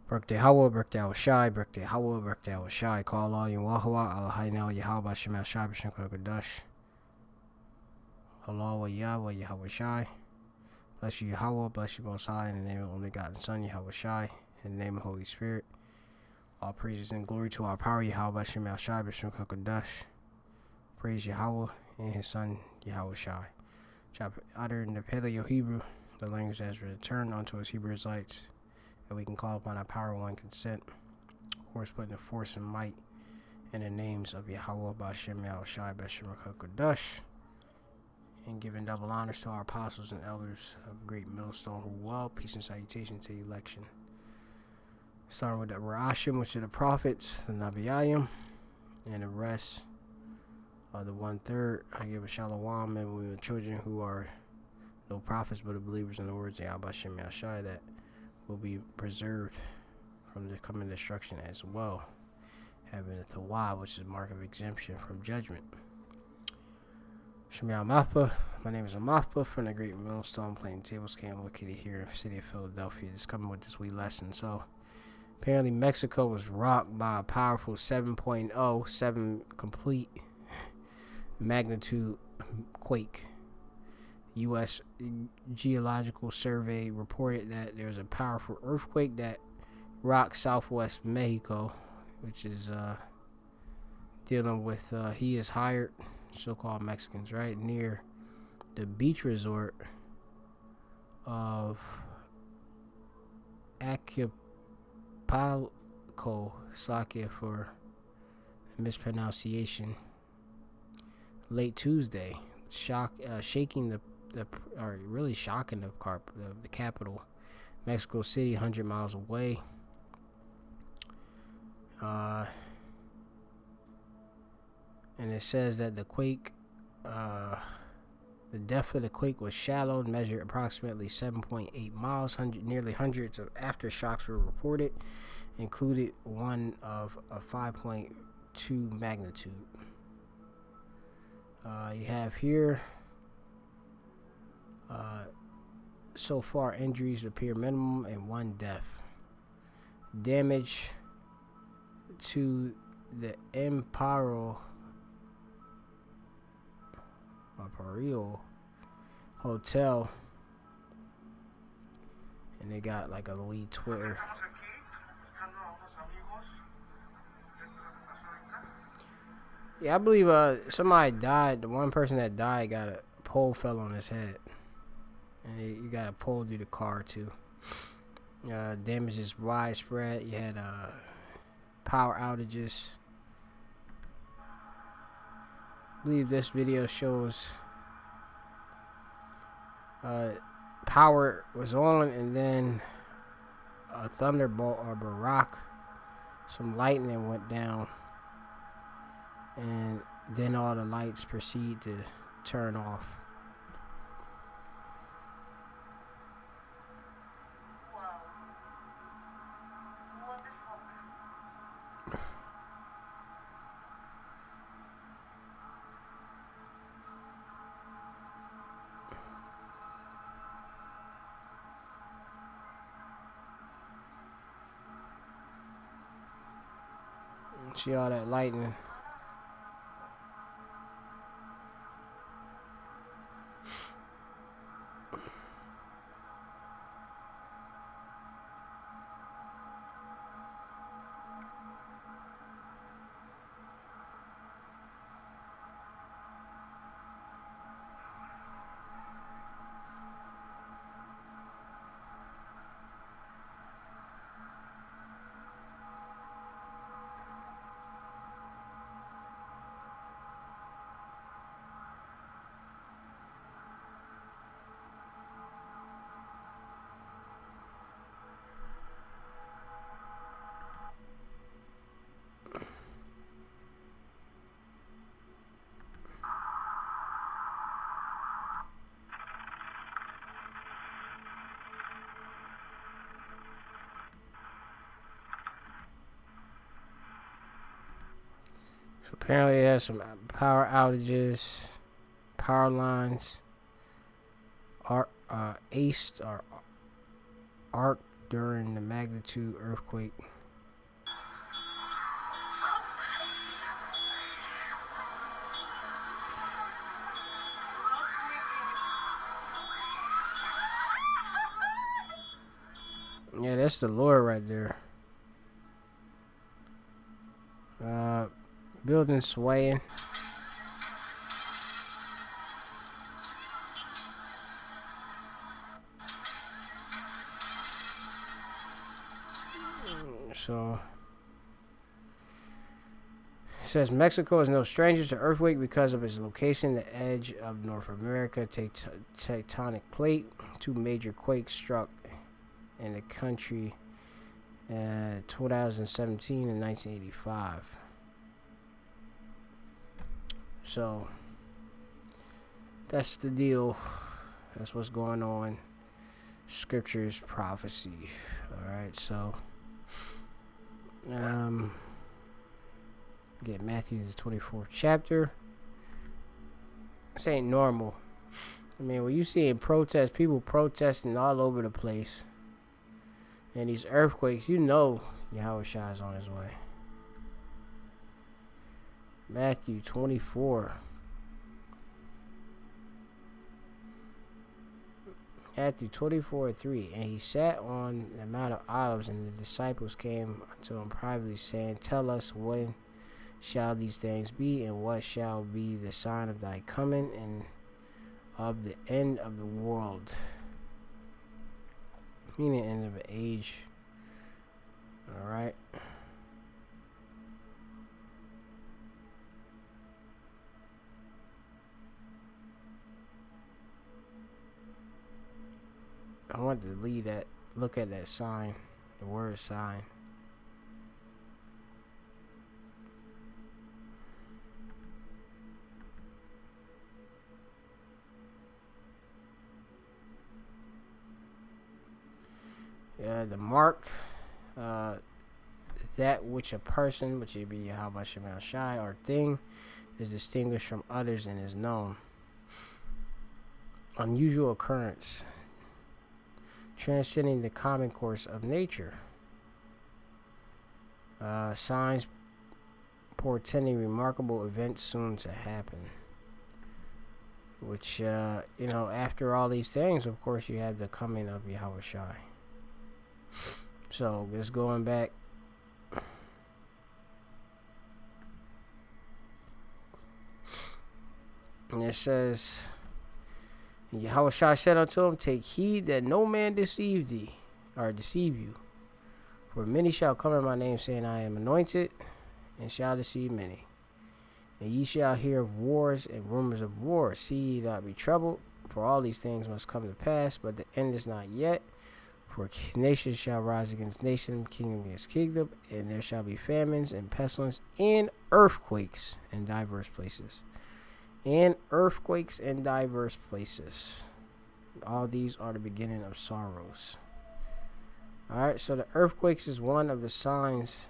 Birthday Hawa, birthday Awashai, birthday Hawa, birthday Awashai. Call all you Wahawa, Al-Hainel, Yahweh, Shemal Shai, B'Shem Kodash. Allah, wa Yahweh, Yahweh Shai. Bless you, Yahweh, bless you, Most High, in the name of the only God and Son, Yahweh Shai, in the name of the Holy Spirit. All praises and glory to our power, Yahweh, Shemal Shai, B'Shem Kodash. Praise Yahweh and His Son, Yahweh Shai. Chapter uttered in the Paleo Hebrew, the language that has returned unto us Hebrew Israelites, that we can call upon our power, one consent. Of course, putting the force and might in the names of Yahweh, B'Shem Yahweh Shai, B'Shem Kodash, and giving double honors to our apostles and elders of Great Millstone who well. Peace and salutation to the election. Starting with the Rashim, which are the prophets, the Nabiayim, and the rest of the 1/3. I give a shalom and the children who are no prophets but the believers in the words of Yahweh Shem Yahshai that will be preserved from the coming destruction as well, having a Tawah, which is a mark of exemption from judgment. Shemya Mappa, my name is Amappa from the Great Millstone Plaintables camp located here in the city of Philadelphia. Just coming with this wee lesson. So apparently Mexico was rocked by a powerful 7.0, 7 complete magnitude quake. U.S. Geological Survey reported that there was a powerful earthquake that rocked southwest Mexico, which is dealing with he is hired so-called Mexicans, right, near the beach resort of Acapulco, Slakia for mispronunciation, late Tuesday, shaking really shocking the capital, Mexico City, 100 miles away. And it says that the quake, the depth of the quake was shallow, measured approximately 7.8 miles. Nearly hundreds of aftershocks were reported, included one of a 5.2 magnitude. You have here, so far injuries appear minimum and 1 death. Damage to the Imperial Hotel, and they got like a lead Twitter. Yeah, I believe somebody died. The one person that died got a pole fell on his head, and you got a pole through the car too. Damage is widespread. You had power outages. I believe this video shows power was on, and then a thunderbolt or barak, some lightning went down, and then all the lights proceed to turn off. See all that lightning. So apparently it has some power outages, power lines are aced or during the magnitude earthquake. Yeah, that's the Lord right there. Building swaying. So it says Mexico is no stranger to earthquake because of its location, the edge of North America tectonic plate. 2 major quakes struck in the country 2017 and 1985. So that's the deal. That's what's going on. Scripture's prophecy. Alright, so get Matthew's 24th chapter. This ain't normal. I mean, when you see in protests, people protesting all over the place, and these earthquakes, you know Yahweh Shai is on his way. Matthew 24. Matthew 24:3. And he sat on the Mount of Olives, and the disciples came unto him privately, saying, Tell us, when shall these things be, and what shall be the sign of thy coming and of the end of the world? Meaning end of the age. Alright. I want to look at that sign, the word sign. Yeah, the mark, that which a person, which would be Yahweh Shemel Shai, or thing, is distinguished from others and is known. Unusual occurrence, transcending the common course of nature. Signs portending remarkable events soon to happen. Which, after all these things, of course, you have the coming of Yahweh Shai. So, just going back. And it says, Yahweh Shai said unto him, Take heed that no man deceive thee, or deceive you. For many shall come in my name, saying, I am anointed, and shall deceive many. And ye shall hear of wars and rumors of wars. See ye not be troubled, for all these things must come to pass, but the end is not yet. For nation shall rise against nation, kingdom against kingdom, and there shall be famines and pestilence and earthquakes in diverse places. And earthquakes in diverse places. All these are the beginning of sorrows. Alright, so the earthquakes is one of the signs.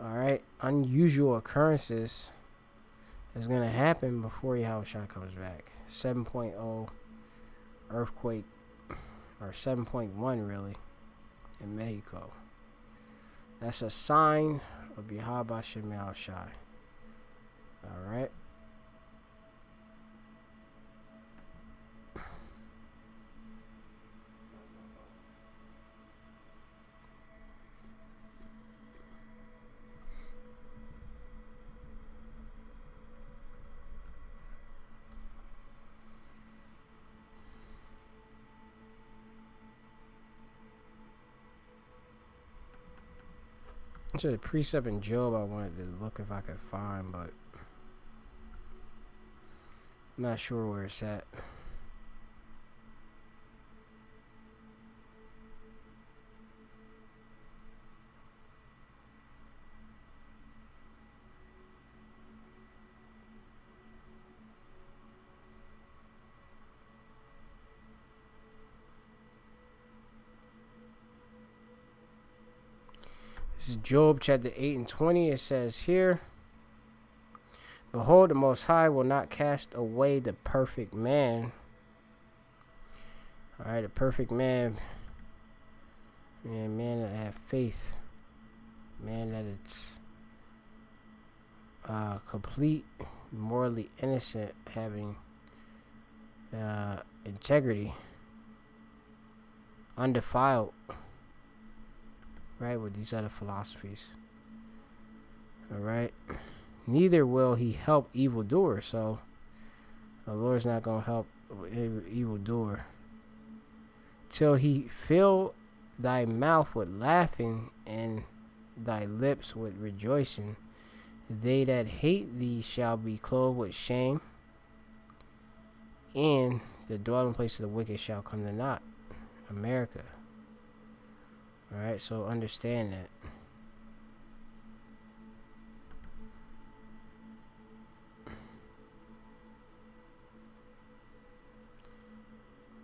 Alright, unusual occurrences is going to happen before Yahweh Shai comes back. 7.0 earthquake, or 7.1 really, in Mexico. That's a sign of Yahweh Shemel Shai. Alright. To the precept in Job I wanted to look if I could find, but I'm not sure where it's at. This is Job chapter 8 and 20. It says here, Behold, the Most High will not cast away the perfect man. Alright, the perfect man And man that have faith. Man that it's complete, morally innocent, having integrity, undefiled, right, with these other philosophies. Alright? Neither will he help evildoers, so the Lord's not going to help evildoer. Till he fill thy mouth with laughing and thy lips with rejoicing. They that hate thee shall be clothed with shame, and the dwelling place of the wicked shall come to naught. America. Alright, so understand that.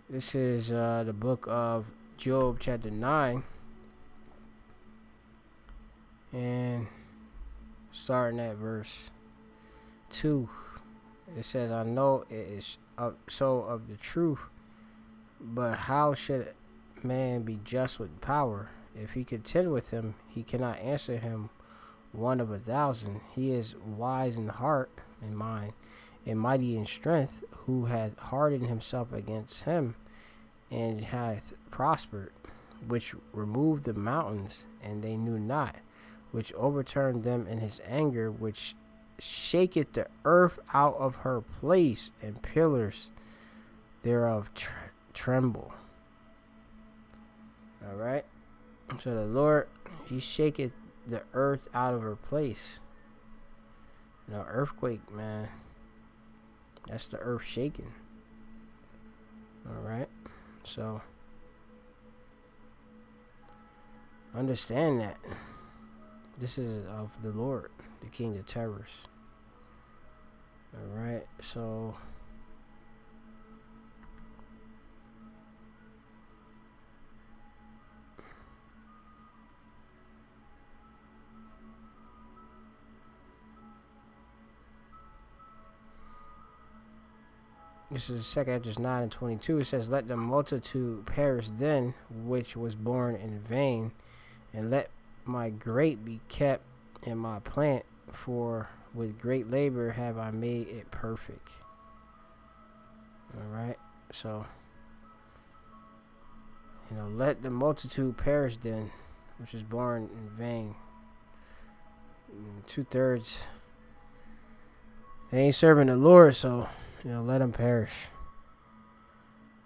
This is the book of Job, chapter 9. And starting at verse 2. It says, I know it is so of the truth, but how should man be just with power? If he contend with him, he cannot answer him one of 1,000. He is wise in heart and mind, and mighty in strength, who hath hardened himself against him, and hath prospered, which removed the mountains, and they knew not, which overturned them in his anger, which shaketh the earth out of her place, and pillars thereof tremble. Alright? So the Lord, he shaketh the earth out of her place. You know, earthquake, man. That's the earth shaking. Alright? So, understand that. This is of the Lord, the King of Terrors. Alright, so this is 2 Esdras 9 and 22. It says, let the multitude perish then, which was born in vain, and let my grape be kept in my plant, for with great labor have I made it perfect. Alright, so, you know, let the multitude perish then, which is born in vain. 2/3, they ain't serving the Lord, so, you know, let them perish.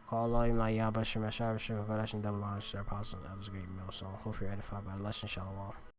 Call Allah, like Yahweh, Shem, Shah, Shem, Kodash, and double honors to our apostles and others, great millstone. Hope you're edified by the lesson. Shalom.